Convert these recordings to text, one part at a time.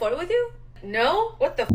photo with you? No? What the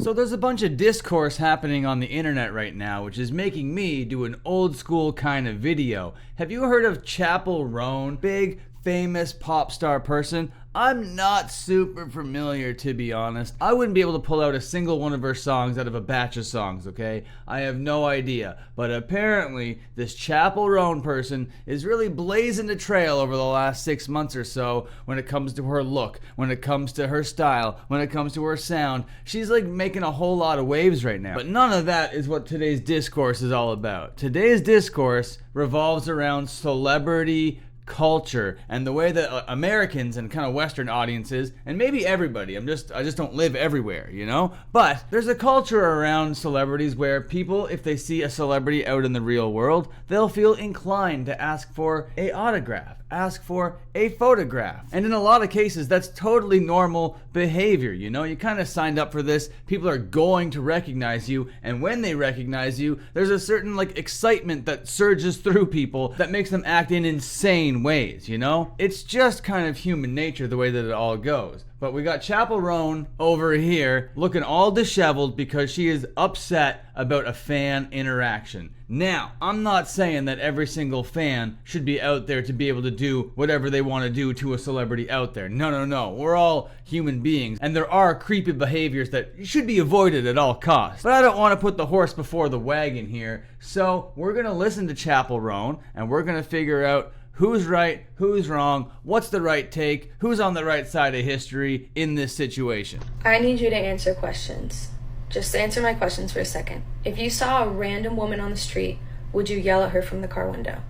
So there's a bunch of discourse happening on the internet right now, which is making me do an old school kind of video. Have you heard of Chappell Roan? Big, famous pop star person? I'm not super familiar, to be honest. I wouldn't be able to pull out a single one of her songs out of a batch of songs, okay? I have no idea. But apparently, this Chappell Roan person is really blazing a trail over the last 6 months or so when it comes to her look, when it comes to her style, when it comes to her sound. She's like making a whole lot of waves right now. But none of that is what today's discourse is all about. Today's discourse revolves around celebrity culture and the way that Americans and kind of Western audiences, and maybe everybody, I just don't live everywhere, you know? But there's a culture around celebrities where people, if they see a celebrity out in the real world, they'll feel inclined to ask for an autograph, ask for a photograph. And in a lot of cases, that's totally normal behavior, you know? You kind of signed up for this. People are going to recognize you, and when they recognize you, there's a certain like excitement that surges through people that makes them act in insane ways, you know? It's just kind of human nature the way that it all goes. But we got Chappell Roan over here looking all disheveled because she is upset about a fan interaction. Now, I'm not saying that every single fan should be out there to be able to do whatever they want to do to a celebrity out there. No. We're all human beings, and there are creepy behaviors that should be avoided at all costs. But I don't want to put the horse before the wagon here, so we're going to listen to Chappell Roan, and we're going to figure out who's right, who's wrong, what's the right take, who's on the right side of history in this situation. I need you to answer questions. Just answer my questions for a second. If you saw a random woman on the street, would you yell at her from the car window?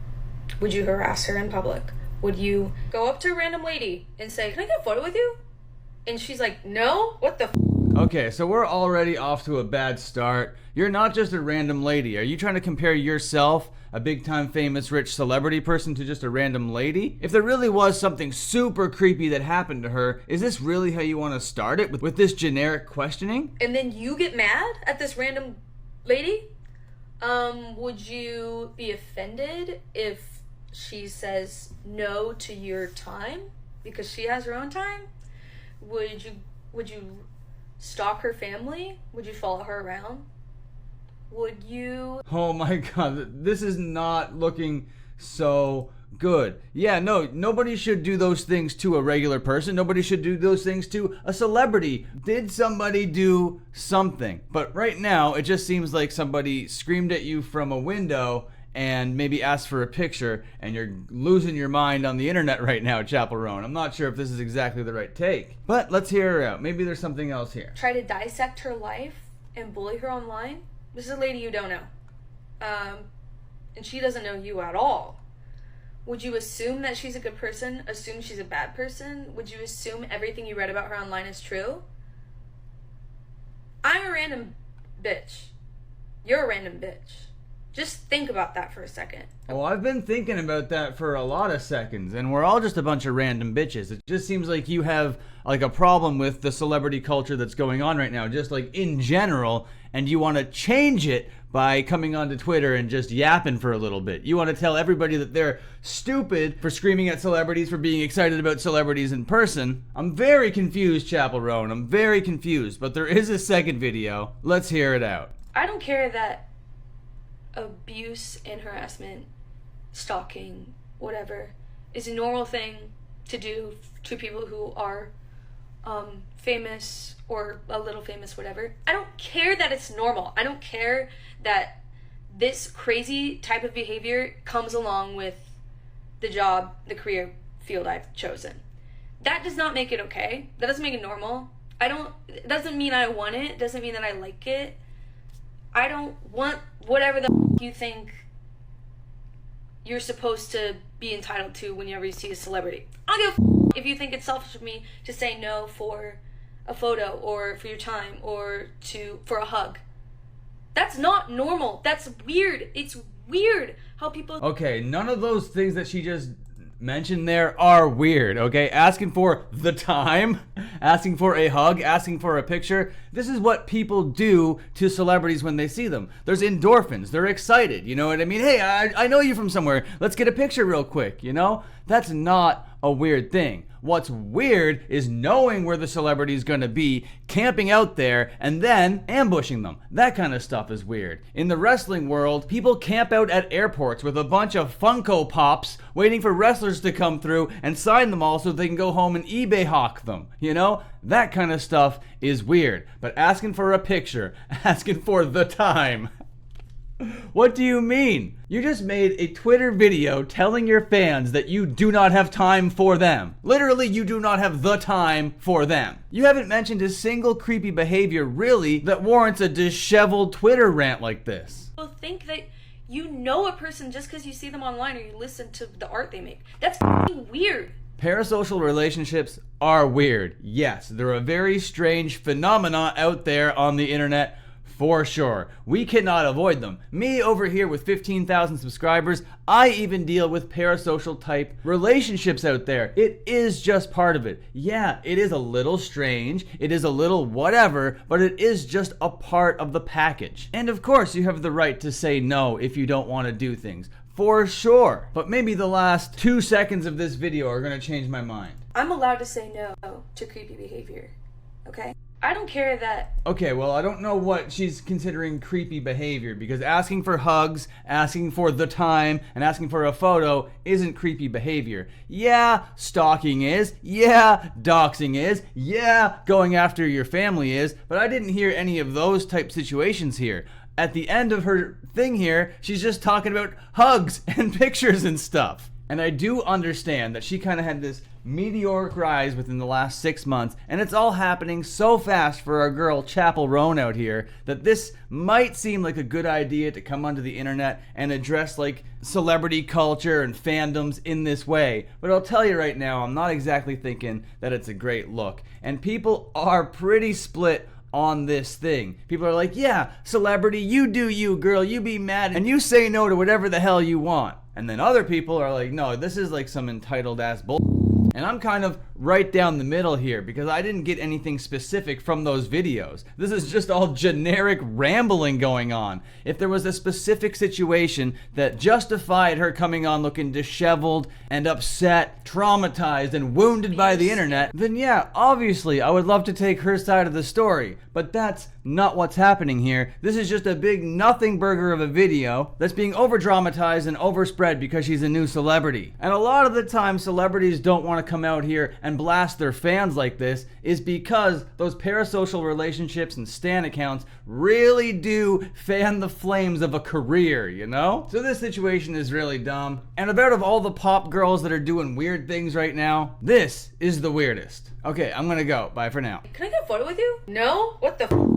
Would you harass her in public? Would you go up to a random lady and say, "Can I get a photo with you?" And she's like, "No? What the Okay, so we're already off to a bad start. You're not just a random lady. Are you trying to compare yourself, a big-time famous rich celebrity person, to just a random lady? If there really was something super creepy that happened to her, is this really how you want to start it, with this generic questioning? And then you get mad at this random lady? Would you be offended if she says no to your time because she has her own time? Would you stalk her family? Would you follow her around? Would you... Oh my god, this is not looking so good. Yeah, no, nobody should do those things to a regular person. Nobody should do those things to a celebrity. Did somebody do something? But right now, it just seems like somebody screamed at you from a window and maybe asked for a picture, and you're losing your mind on the internet right now, Chappell Roan. I'm not sure if this is exactly the right take, but let's hear her out. Maybe there's something else here. Try to dissect her life and bully her online? This is a lady you don't know. And she doesn't know you at all. Would you assume that she's a good person? Assume she's a bad person? Would you assume everything you read about her online is true? I'm a random bitch. You're a random bitch. Just think about that for a second. Oh, I've been thinking about that for a lot of seconds, and we're all just a bunch of random bitches. It just seems like you have like a problem with the celebrity culture that's going on right now, just like in general, and you want to change it by coming onto Twitter and just yapping for a little bit. You want to tell everybody that they're stupid for screaming at celebrities, for being excited about celebrities in person. I'm very confused, Chappell Roan. I'm very confused, but there is a second video. Let's hear it out. I don't care that abuse and harassment, stalking, whatever, is a normal thing to do to people who are famous or a little famous, whatever. I don't care that it's normal. I don't care that this crazy type of behavior comes along with the job, the career field I've chosen. That does not make it okay. That doesn't make it normal. It doesn't mean I want it. It doesn't mean that I like it. I don't want whatever the you think you're supposed to be entitled to whenever you see a celebrity. I don't give a if you think it's selfish of me to say no for a photo or for your time or for a hug. That's not normal. That's weird. It's weird how people... Okay, none of those things that she just mentioned there are weird, okay? Asking for the time, asking for a hug, asking for a picture. This is what people do to celebrities when they see them. There's endorphins. They're excited, you know what I mean? Hey, I know you from somewhere. Let's get a picture real quick, you know? That's not a weird thing. What's weird is knowing where the celebrity is going to be, camping out there, and then ambushing them. That kind of stuff is weird. In the wrestling world, people camp out at airports with a bunch of Funko Pops waiting for wrestlers to come through and sign them all so they can go home and eBay hawk them. You know? That kind of stuff is weird. But asking for a picture, asking for the time. What do you mean? You just made a Twitter video telling your fans that you do not have time for them. Literally, you do not have the time for them. You haven't mentioned a single creepy behavior, really, that warrants a disheveled Twitter rant like this. People think that you know a person just because you see them online or you listen to the art they make. That's f***ing weird. Parasocial relationships are weird. Yes, they're a very strange phenomena out there on the internet. For sure. We cannot avoid them. Me over here with 15,000 subscribers, I even deal with parasocial type relationships out there. It is just part of it. Yeah, it is a little strange, it is a little whatever, but it is just a part of the package. And of course you have the right to say no if you don't want to do things. For sure. But maybe the last 2 seconds of this video are going to change my mind. I'm allowed to say no to creepy behavior. Okay? I don't care that... Okay, well, I don't know what she's considering creepy behavior, because asking for hugs, asking for the time, and asking for a photo isn't creepy behavior. Yeah, stalking is. Yeah, doxing is. Yeah, going after your family is. But I didn't hear any of those type situations here. At the end of her thing here, she's just talking about hugs and pictures and stuff. And I do understand that she kind of had this meteoric rise within the last 6 months, and it's all happening so fast for our girl Chappell Roan out here that this might seem like a good idea to come onto the internet and address like celebrity culture and fandoms in this way. But I'll tell you right now, I'm not exactly thinking that it's a great look. And people are pretty split on this thing. People are like, yeah, celebrity, you do you, girl, you be mad, and you say no to whatever the hell you want. And then other people are like, no, this is like some entitled ass bull. And I'm kind of right down the middle here because I didn't get anything specific from those videos. This is just all generic rambling going on. If there was a specific situation that justified her coming on looking disheveled and upset, traumatized, and wounded by the internet, then yeah, obviously I would love to take her side of the story. But that's not what's happening here. This is just a big nothing burger of a video that's being over-dramatized and overspread because she's a new celebrity. And a lot of the time celebrities don't want to come out here and blast their fans like this is because those parasocial relationships and stan accounts really do fan the flames of a career, you know? So this situation is really dumb. And about of all the pop girls that are doing weird things right now, this is the weirdest. Okay, I'm gonna go. Bye for now. Can I get a photo with you? No? What the f***?